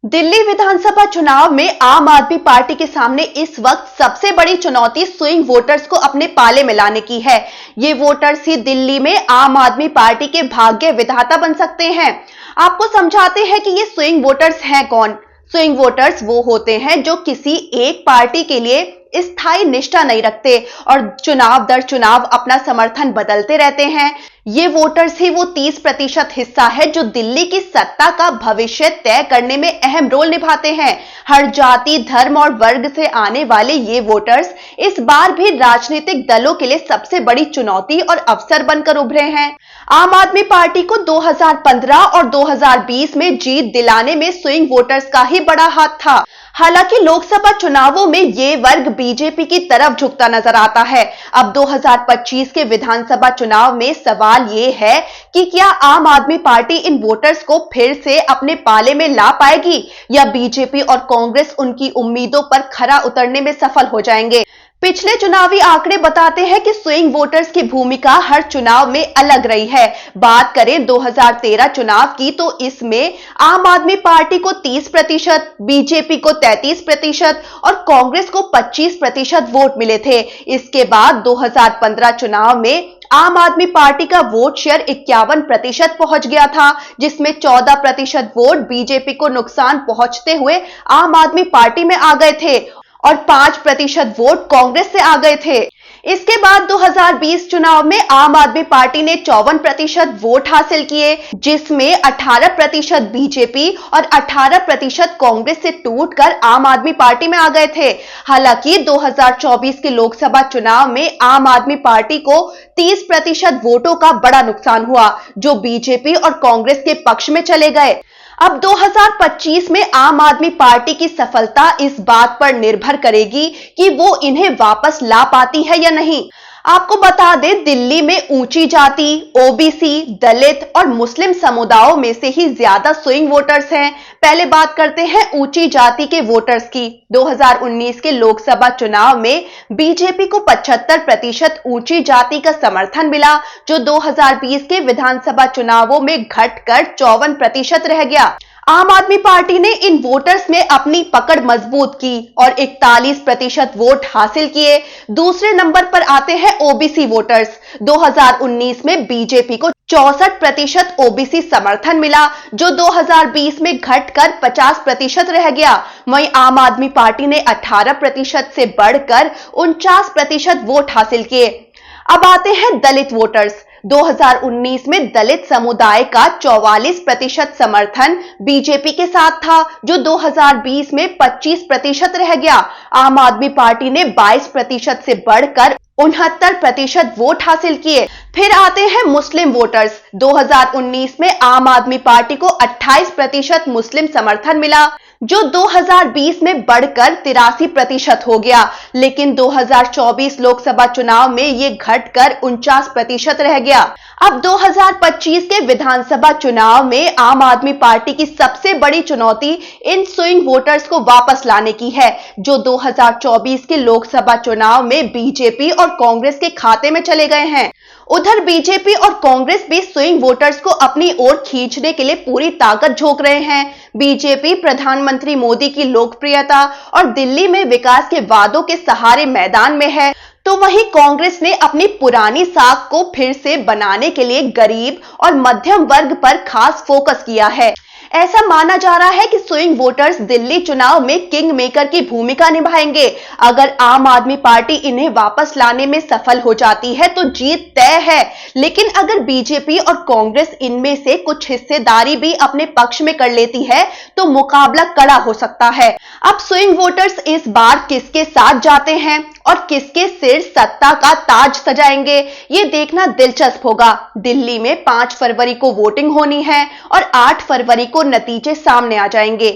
दिल्ली विधानसभा चुनाव में आम आदमी पार्टी के सामने इस वक्त सबसे बड़ी चुनौती स्विंग वोटर्स को अपने पाले में लाने की है। ये वोटर्स ही दिल्ली में आम आदमी पार्टी के भाग्य विधाता बन सकते हैं। आपको समझाते हैं कि ये स्विंग वोटर्स हैं कौन। स्विंग वोटर्स वो होते हैं जो किसी एक पार्टी के लिए स्थायी निष्ठा नहीं रखते और चुनाव दर चुनाव अपना समर्थन बदलते रहते हैं। ये वोटर्स ही वो 30% हिस्सा है जो दिल्ली की सत्ता का भविष्य तय करने में अहम रोल निभाते हैं। हर जाति, धर्म और वर्ग से आने वाले ये वोटर्स इस बार भी राजनीतिक दलों के लिए सबसे बड़ी चुनौती और अवसर बनकर उभरे हैं। आम आदमी पार्टी को 2015 और 2020 में जीत दिलाने में स्विंग वोटर्स का ही बड़ा हाथ था। हालांकि लोकसभा चुनावों में ये वर्ग बीजेपी की तरफ झुकता नजर आता है। अब 2025 के विधानसभा चुनाव में सवाल ये है कि क्या आम आदमी पार्टी इन वोटर्स को फिर से अपने पाले में ला पाएगी या बीजेपी और कांग्रेस उनकी उम्मीदों पर खरा उतरने में सफल हो जाएंगे। पिछले चुनावी आंकड़े बताते हैं कि स्विंग वोटर्स की भूमिका हर चुनाव में अलग रही है। बात करें 2013 चुनाव की तो इसमें आम आदमी पार्टी को 30%, बीजेपी को 33% और कांग्रेस को 25% वोट मिले थे। इसके बाद 2015 चुनाव में आम आदमी पार्टी का वोट शेयर 51% पहुंच गया था, जिसमें 14% वोट बीजेपी को नुकसान पहुंचते हुए आम आदमी पार्टी में आ गए थे और 5% वोट कांग्रेस से आ गए थे। इसके बाद 2020 चुनाव में आम आदमी पार्टी ने 54% वोट हासिल किए, जिसमें 18% बीजेपी और 18% कांग्रेस से टूटकर आम आदमी पार्टी में आ गए थे। हालांकि 2024 के लोकसभा चुनाव में आम आदमी पार्टी को 30% वोटों का बड़ा नुकसान हुआ, जो बीजेपी और कांग्रेस के पक्ष में चले गए। अब 2025 में आम आदमी पार्टी की सफलता इस बात पर निर्भर करेगी कि वो इन्हें वापस ला पाती है या नहीं। आपको बता दें, दिल्ली में ऊंची जाति, ओबीसी, दलित और मुस्लिम समुदायों में से ही ज्यादा स्विंग वोटर्स हैं। पहले बात करते हैं ऊंची जाति के वोटर्स की। 2019 के लोकसभा चुनाव में बीजेपी को 75% ऊंची जाति का समर्थन मिला, जो 2020 के विधानसभा चुनावों में घटकर 54% रह गया। आम आदमी पार्टी ने इन वोटर्स में अपनी पकड़ मजबूत की और 41% वोट हासिल किए। दूसरे नंबर पर आते हैं ओबीसी वोटर्स। 2019 में बीजेपी को 64% ओबीसी समर्थन मिला, जो 2020 में घटकर 50% रह गया। वहीं आम आदमी पार्टी ने 18% से बढ़कर 49% वोट हासिल किए। अब आते हैं दलित वोटर्स। 2019 में दलित समुदाय का 44% समर्थन बीजेपी के साथ था, जो 2020 में 25% रह गया। आम आदमी पार्टी ने 22% से बढ़कर 69% वोट हासिल किए। फिर आते हैं मुस्लिम वोटर्स। 2019 में आम आदमी पार्टी को 28% मुस्लिम समर्थन मिला, जो 2020 में बढ़कर 83% हो गया। लेकिन 2024 लोकसभा चुनाव में ये घटकर 49% रह गया। अब 2025 के विधानसभा चुनाव में आम आदमी पार्टी की सबसे बड़ी चुनौती इन स्विंग वोटर्स को वापस लाने की है, जो 2024 के लोकसभा चुनाव में बीजेपी और कांग्रेस के खाते में चले गए हैं। उधर बीजेपी और कांग्रेस भी स्विंग वोटर्स को अपनी ओर खींचने के लिए पूरी ताकत झोंक रहे हैं। बीजेपी प्रधानमंत्री मोदी की लोकप्रियता और दिल्ली में विकास के वादों के सहारे मैदान में है, तो वहीं कांग्रेस ने अपनी पुरानी साख को फिर से बनाने के लिए गरीब और मध्यम वर्ग पर खास फोकस किया है। ऐसा माना जा रहा है कि स्विंग वोटर्स दिल्ली चुनाव में किंग मेकर की भूमिका निभाएंगे। अगर आम आदमी पार्टी इन्हें वापस लाने में सफल हो जाती है तो जीत तय है, लेकिन अगर बीजेपी और कांग्रेस इनमें से कुछ हिस्सेदारी भी अपने पक्ष में कर लेती है तो मुकाबला कड़ा हो सकता है। अब स्विंग वोटर्स इस बार किसके साथ जाते हैं और किसके सिर सत्ता का ताज सजाएंगे, ये देखना दिलचस्प होगा। दिल्ली में 5 फरवरी को वोटिंग होनी है और 8 फरवरी को नतीजे सामने आ जाएंगे।